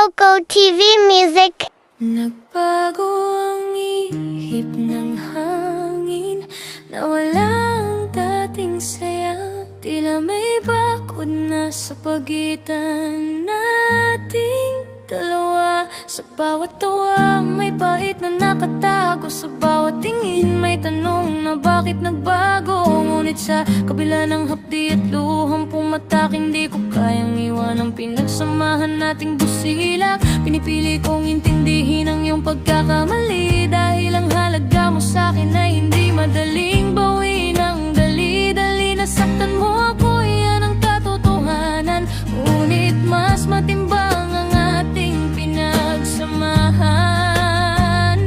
Coco TV Music. Nagbago ang ihip ng hangin, nawala ang dating saya. Tila may bakod na sa pagitan nating dalawa. Sa bawat tawa may bait na nakatago, sa bawat tingin may tanong na bakit nagbago. Ngunit sa kabila ng hapdi at luhang pumatak, hindi ko kayang iwan ang pinagsamahan nating busilak. Pinipili kong intindihin ang iyong pagkakamali, dahil ang halaga mo sa'kin ay hindi madaling bawiin. Ang dali-dali nasaktan mo ako, yan ang katotohanan. Ngunit mas matimbang ang ating pinagsamahan.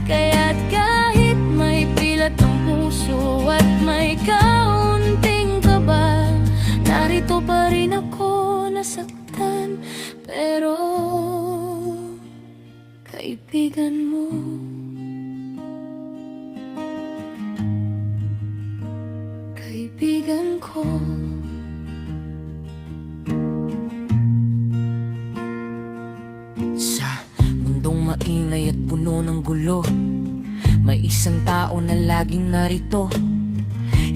Kaya't kahit may pilat ang puso at may kaunting kaba, narito pa rin ako nasaktan, pero kaibigan mo. Kaibigan ko. Sa mundong maingay at puno ng gulo, may isang tao na laging narito.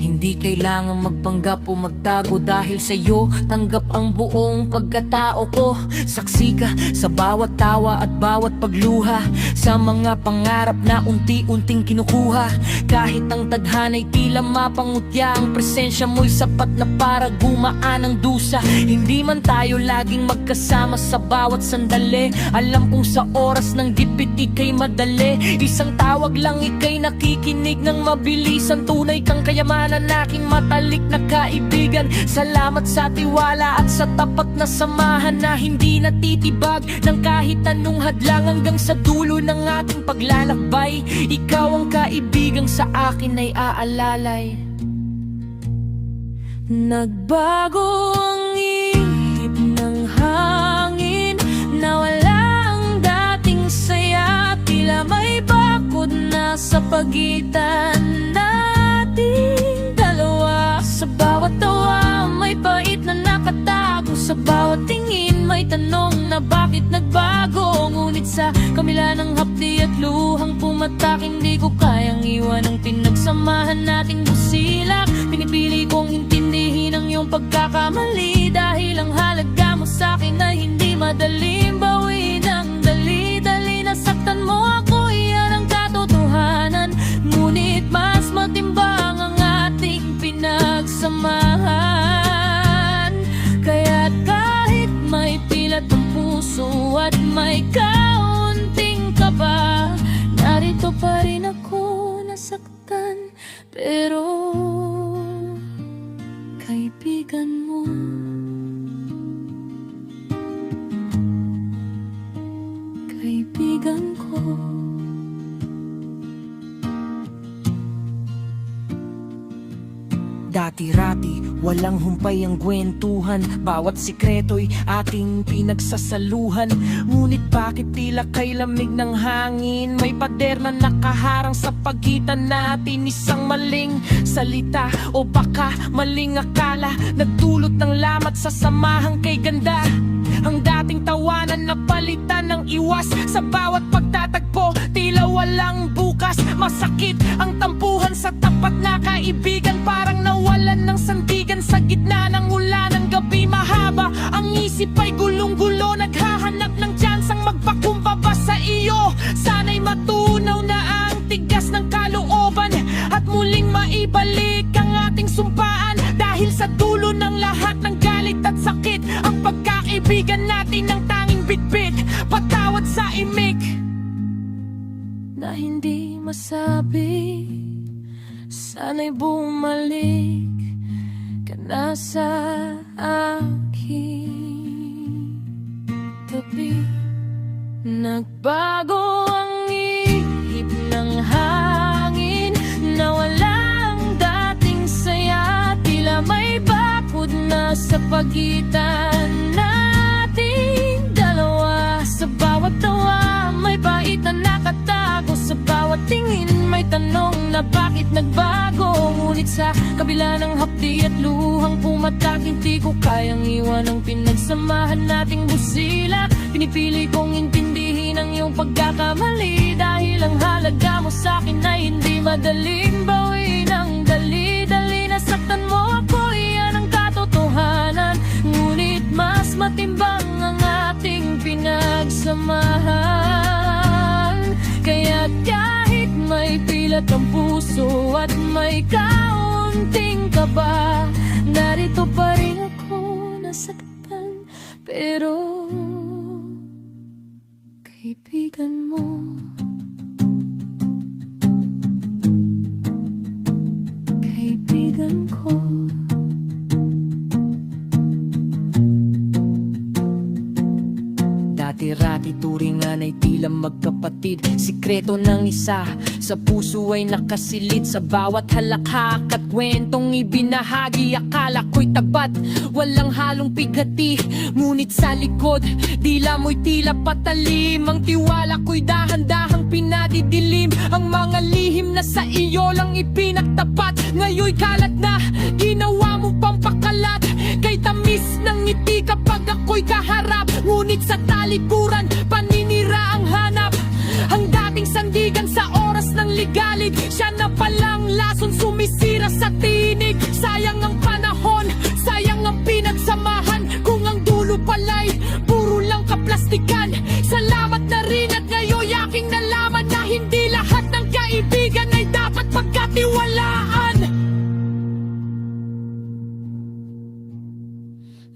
Hindi kailangang magpanggap o magtago, dahil sa'yo tanggap ang buong pagkatao ko. Saksi ka sa bawat tawa at bawat pagluha, sa mga pangarap na unti-unting kinukuha. Kahit ang tadhana'y tila mapangutya, ang presensya mo'y sapat na para gumaan ang dusa. Hindi man tayo laging magkasama sa bawat sandali, alam kong sa oras ng dipit ika'y madali. Isang tawag lang ika'y nakikinig ng mabilis. Ang tunay kang kayamanan, aking matalik na kaibigan. Salamat sa tiwala at sa tapat na samahan na hindi natitibag ng kahit anong hadlang. Hanggang sa dulo ng ating paglalakbay, ikaw ang kaibigang sa akin ay aalalay. Nagbago ang ihip ng hangin, nawala ang dating saya. Tila may bakod na sa pagitan nating dalawa. Sa bawat tawa may bait na nakatago, sa bawat tingin may tanong na bakit nagbago. Ngunit sa kamila ng hapdi at luhang pumatak, hindi ko kayang iwan ang pinagsamahan nating busilak. Pinipili kong intindihin ang iyong pagkakamali, dahil ang halaga mo sa'kin ay hindi madaling bawiin. Ang dali-dali nasaktan mo ako, yan ang katotohanan. Ngunit mas matimbang ang ating pinagsamahan. Kaya't kahit may pilat ang puso at may kaunting kaba, narito pa rin ako nasaktan, pero kaibigan mo. Kaibigan ko. Dati-rati, walang humpay ang kwentuhan, bawat sikreto'y ating pinagsasaluhan. Ngunit bakit tila kay lamig ng hangin, may pader na nakaharang sa pagitan natin. Isang maling salita o baka maling akala, nagdulot ng lamat sa samahang kay ganda. Ang dating tawanan na palitan ng iwas, sa bawat pagtatagpo tila walang bukas. Masakit ang tampuhan sa tapat na kaibigan, parang nawalan ng sandigan sa gitna ng ulan. Ang gabi mahaba, ang isip ay gulong-gulo, naghahanap ng tsansang magpakumbaba sa iyo. Sana'y matunaw na ang tigas ng kalooban, at muling maibalik ang ating sumpaan. Dahil sa dulo ng lahat ng galit at sakit, ang pagkakaibigan natin ang tanging bitbit, patawad sa imik na hindi masabi. Sana'y bumalik ka na sa aking tabi. Nagbago ang ihip ng hangin, nawala ang dating saya. Tila may bakod na sa pagitan nating dalawa. Sa bawat tawa may bait na nakatago, sa bawat tingin may tanong na bakit nagbago. Ngunit sa kabila ng hapdi at luhang pumatak. Hindi ko kayang iwan ang pinagsamahan nating busilak. Pinipili kong intindihin ang iyong pagkakamali, dahil ang halaga mo sa'kin ay hindi madaling bawin. Ang dali-dali nasaktan mo ako, iyan ang katotohanan. Ngunit mas matimbang ang ating pinagsamahan. Kaya kahit may pilat ang puso at may kaunting kaba, narito pa rin ako nasaktan, pero kaibigan mo. Kaibigan ko. Dati-rati turingan ay tila magkapatid. Sikreto ng isa sa puso ay nakasilid. Sa bawat halakhak at kwentong ibinahagi, akala ko'y tapat, walang halong pighati. Ngunit sa likod, dila mo'y tila patalim. Ang tiwala ko'y dahan-dahang pinadidilim. Ang mga lihim na sa iyo lang ipinagtapat, ngayon'y kalat na, ginawa mo pampakalat. Kay tamis ng ngiti kapag ako'y kaharap, ngunit sa talikuran, paninira ang hanap. Ang dating sandigan sa oras ng ligalig, siya na palang lason sumisira sa tinig. Sayang ang panahon, sayang ang pinagsamahan, kung ang dulo pala'y puro lang kaplastikan. Salamat na rin at ngayon aking nalaman na hindi lahat ng kaibigan ay dapat pagkatiwalaan.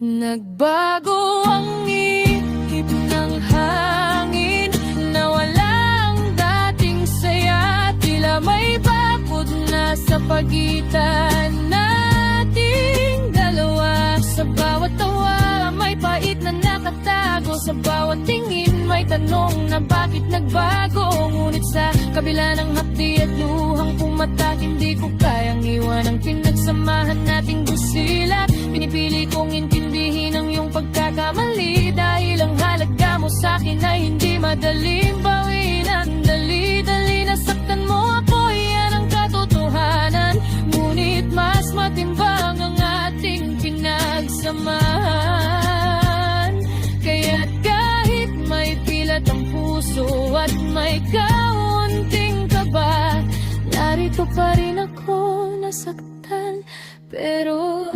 Nagbago ang ihip ng hangin, nawala ang dating saya. Tila may bakod na sa pagitan nating dalawa. Sa bawat tawa may pait na nakatago, sa bawat tingin may tanong na bakit nagbago. Ngunit sa kabila ng hapdi at luhang pumatak, hindi ko kayang iwan ang pinagsamahan nating busilak. Pinipili kong intindihin ang iyong pagkakamali, dahil ang halaga mo sa'kin ay hindi madaling bawin. Ang dali-dali nasaktan mo ako, iyan ang katotohanan. Ngunit mas matimbang ang ating pinagsamahan. Kaya't kahit may pilat ang puso at may kaunting kaba, narito pa rin ako nasaktan, pero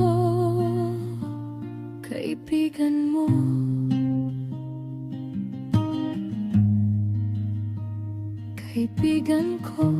kaibigan mo. Kaibigan ko.